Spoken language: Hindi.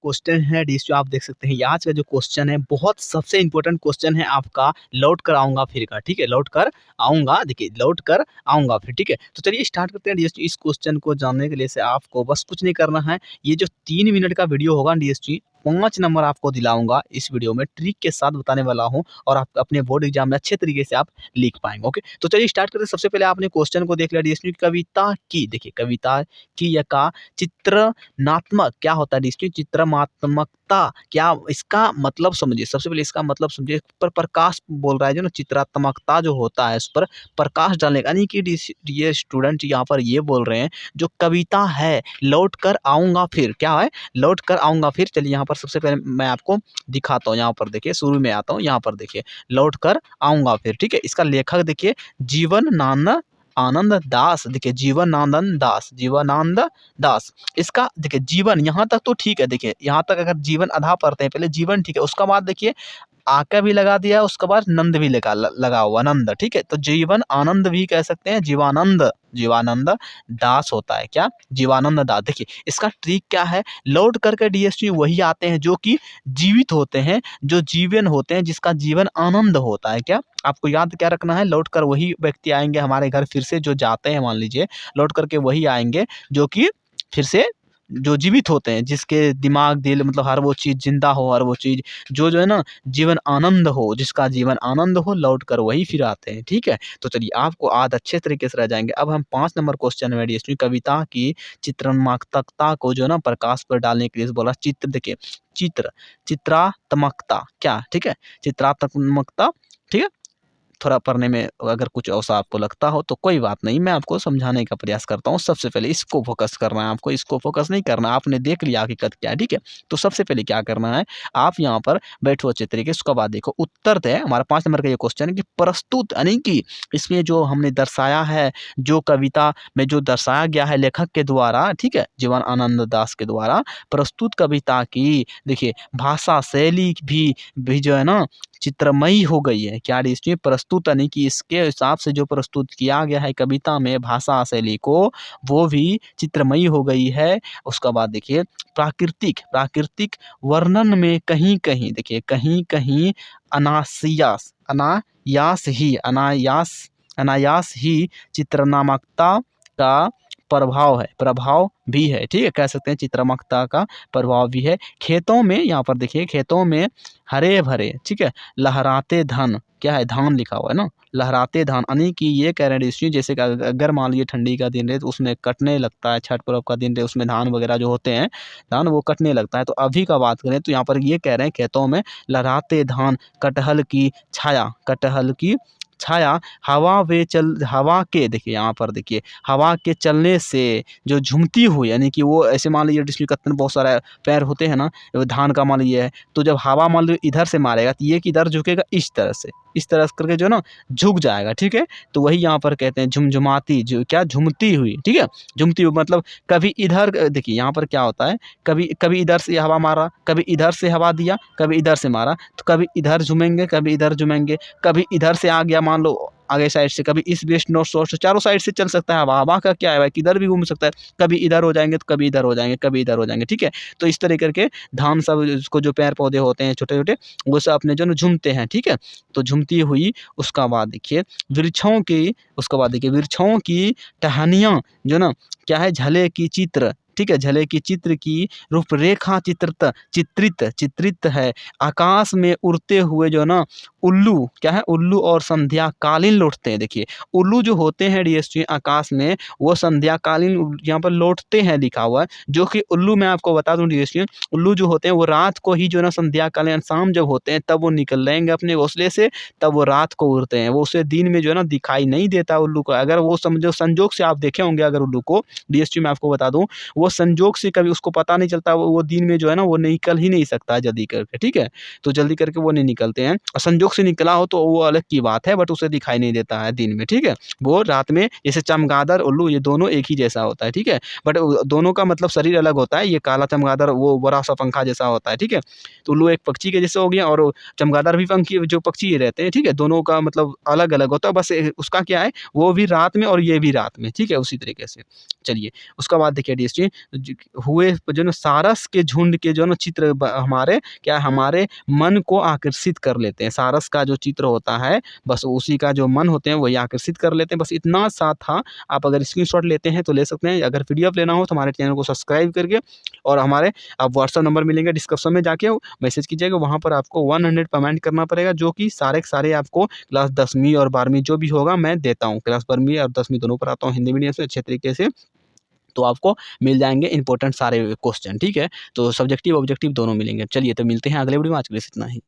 क्वेश्चन है डीएसयू आप देख सकते हैं। ये आज का जो क्वेश्चन है बहुत सबसे इम्पोर्टेंट क्वेश्चन है आपका लौट कर आऊँगा फिर का, ठीक है? लौट कर आऊँगा देखिए लौट कर आऊँगा फिर, ठीक है? तो चलिए स्टार्ट करते हैं डीएसयू। इस क्वेश्चन को जानने के लिए से आपको बस कुछ नहीं करना है। ये जो 3 मिनट का वीडियो होगा डीएसयू 5 नंबर आपको दिलाऊँगा इस वीडियो में, ट्रिक के साथ बताने वाला हूँ और आप अपने बोर्ड एग्जाम में अच्छे तरीके से आप लिख पाएँगे, ओके? तो चलिए स्टार्ट करते हैं। सबसे पहले आपने क्वेश्चन को देख लिया डीएसयू कविता की, देखिए कविता की या का चित्रनात्मक क्या होता है डीएसपी चित्रमात्मकता क्या इसका मतलब समझिए। सबसे पहले इसका मतलब समझिए। पर प्रकाश बोल रहा है जो ना चित्रात्मकता जो होता है उस पर प्रकाश डालने का, यानी कि ये स्टूडेंट यहाँ पर ये बोल रहे हैं जो कविता है लौट कर आऊंगा फिर क्या है लौट कर आऊंगा फिर। चलिए यहाँ पर सबसे पहले मैं आपको दिखाता हूँ। यहाँ पर देखिए शुरू में आता हूँ। यहाँ पर देखिए लौट कर आऊंगा फिर, ठीक है? इसका लेखक देखिए जीवनानंद आनंद दास, देखिए जीवनानंद दास, जीवनानंद दास। इसका देखिए जीवन यहाँ तक तो ठीक है। देखिए यहाँ तक अगर जीवन आधा पढ़ते हैं, पहले जीवन ठीक है, उसका बाद देखिए आका भी लगा दिया, उसके बाद नंद भी लगा हुआ नंद, ठीक है? तो जीवन आनंद भी कह सकते हैं, जीवानंद जीवानंद दास होता है क्या? जीवानंद दास। देखिए इसका ट्रिक क्या है, लौट करके डीएसटी वही आते हैं जो कि जीवित होते हैं, जो जीवन होते हैं, जिसका जीवन आनंद होता है क्या? आपको याद क्या रखना है, लौट कर वही व्यक्ति आएंगे हमारे घर फिर से जो जाते हैं, मान लीजिए लौट करके वही आएंगे जो कि फिर से जो जीवित होते हैं, जिसके दिमाग दिल मतलब हर वो चीज़ जिंदा हो, हर वो चीज़ जो है ना जीवन आनंद हो, जिसका जीवन आनंद हो, लौट कर वही फिर आते हैं, ठीक है? तो चलिए आपको आज अच्छे तरीके से रह जाएंगे। अब हम 5 नंबर क्वेश्चन में डीएसपी कविता की चित्रनात्मकता को जो है ना प्रकाश पर डालने के लिए बोला। चित्र देखिए चित्रात्मकता क्या, ठीक है? चित्रात्मकता, ठीक है? थोड़ा पढ़ने में अगर कुछ ऐसा आपको लगता हो तो कोई बात नहीं, मैं आपको समझाने का प्रयास करता हूँ। सबसे पहले इसको फ़ोकस करना है आपको, इसको फ़ोकस नहीं करना। आपने देख लिया हकीकत क्या है, ठीक है? तो सबसे पहले क्या करना है, आप यहाँ पर बैठो अच्छे तरीके से। उसके बाद देखो उत्तर है हमारा 5 नंबर का ये क्वेश्चन है कि प्रस्तुत यानी कि इसमें जो हमने दर्शाया है, जो कविता में जो दर्शाया गया है लेखक के द्वारा, ठीक है? जीवनानंद दास के द्वारा प्रस्तुत कविता की देखिए भाषा शैली भी जो है ना चित्रमयी हो गई है। क्या इसमें प्रस्तुत यानी कि इसके हिसाब से जो प्रस्तुत किया गया है कविता में भाषा शैली को, वो भी चित्रमयी हो गई है। उसके बाद देखिए प्राकृतिक वर्णन में कहीं-कहीं देखिए कहीं-कहीं अनायास ही चित्रनात्मकता का प्रभाव भी है, ठीक है? कह सकते हैं चित्रनात्मकता का प्रभाव भी है। खेतों में यहाँ पर देखिए खेतों में हरे-भरे, ठीक है? लहराते धान, क्या है? धान लिखा हुआ है ना, लहराते धान यानी कि ये कह रहे हैं ऋषि जैसे कि अगर मान लीजिए ठंडी का दिन है तो उसमें कटने लगता है, छठ पर्व का दिन है उसमें धान वगैरह जो होते हैं, धान वो कटने लगता है। तो अभी का बात करें तो यहाँ पर ये कह रहे हैं खेतों में लहराते धान, कटहल की छाया हवा के देखिए यहाँ पर देखिए हवा के चलने से जो झूमती हुई, यानी कि वो ऐसे मान लीजिए जिसमें कत्तन बहुत सारा पैर होते हैं ना, वो धान का मान लीजिए है, तो जब हवा मान लीजिए इधर से मारेगा तो ये किधर झुकेगा, इस तरह से करके जो ना झुक जाएगा, ठीक है? तो वही यहाँ पर कहते हैं झुमझुमाती, जो क्या झूमती हुई, ठीक है? झूमती हुई मतलब कभी इधर देखिए यहाँ पर क्या होता है, कभी कभी इधर से हवा मारा, कभी इधर से हवा दिया, कभी इधर से मारा, तो कभी इधर झूमेंगे, कभी इधर झूमेंगे, कभी इधर से आ गया मान लो आगे साइड से, कभी ईस्ट वेस्ट नॉर्थ साउथ, चारों साइड से चल सकता है हवा। हवा का क्या है भाई, किधर भी घूम सकता है, कभी इधर हो जाएंगे तो कभी इधर हो जाएंगे, कभी इधर हो जाएंगे, ठीक है? तो इस तरह करके धान सब इसको जो पेड़ पौधे होते हैं छोटे छोटे, वो सब अपने जो ना झूमते हैं, ठीक है? तो झूमती हुई। उसका बाद देखिए वृक्षों की टहनियाँ जो ना क्या है, झले की चित्र, ठीक है? झले की चित्र की रूपरेखा चित्रित है। आकाश में उड़ते हुए जो ना उल्लू, क्या है? उल्लू और संध्याकालीन लौटते हैं। देखिए उल्लू जो होते हैं डीएसटी आकाश में, वो संध्याकालीन यहाँ पर लौटते हैं लिखा हुआ है। जो कि उल्लू मैं आपको बता दूं डीएसटी, उल्लू जो होते हैं वो रात को ही जो ना संध्याकालीन शाम जब होते हैं तब वो निकल लेंगे अपने घोंसले से, तब वो रात को उड़ते हैं। वो उसे दिन में जो है ना दिखाई नहीं देता उल्लू को। अगर वो समझो संजोग से आप देखे होंगे अगर उल्लू को डीएसटी मैं आपको बता दूं, वो संजोग से कभी उसको पता नहीं चलता, वो दिन में जो है ना वो निकल ही नहीं सकता है जल्दी करके, ठीक है? तो जल्दी करके वो नहीं निकलते हैं, और संजोग से निकला हो तो वो अलग की बात है, बट उसे दिखाई नहीं देता है दिन में, ठीक है? वो रात में, जैसे चमगादड़ उल्लू ये दोनों एक ही जैसा होता है, ठीक है? बट दोनों का मतलब शरीर अलग होता है। ये काला चमगादड़ वो बड़ा सा पंखा जैसा होता है, ठीक है? तो उल्लू एक पक्षी के जैसे हो गया, और चमगादड़ भी पंखी जो पक्षी रहते हैं, ठीक है? दोनों का मतलब अलग अलग होता है, बस उसका क्या है, वो भी रात में और ये भी रात में, ठीक है? उसी तरीके से चलिए उसका बाद देखिए डीएसटी हुए जो ना सारस के झुंड के जो ना चित्र हमारे क्या हमारे मन को आकर्षित कर लेते हैं। सारस का जो चित्र होता है बस उसी का जो मन होते हैं वही आकर्षित कर लेते हैं। बस इतना सा था। आप अगर स्क्रीनशॉट लेते हैं तो ले सकते हैं। अगर पीडीएफ लेना हो तो हमारे चैनल को सब्सक्राइब करके और हमारे आप व्हाट्सएप नंबर मिलेंगे डिस्क्रिप्शन में, जाके मैसेज कीजिएगा। वहाँ पर आपको 100 पेमेंट करना पड़ेगा, जो कि सारे के सारे आपको क्लास 10वीं और 12वीं जो भी होगा मैं देता हूँ। क्लास 12वीं और 10वीं दोनों पढ़ाता हूँ हिंदी मीडियम से अच्छे तरीके से। तो आपको मिल जाएँगे इंपॉर्टेंट सारे क्वेश्चन, ठीक है? तो सब्जेक्टिव ऑब्जेक्टिव दोनों मिलेंगे। चलिए तो मिलते हैं अगले वीडियो में, आज के लिए बस इतना ही।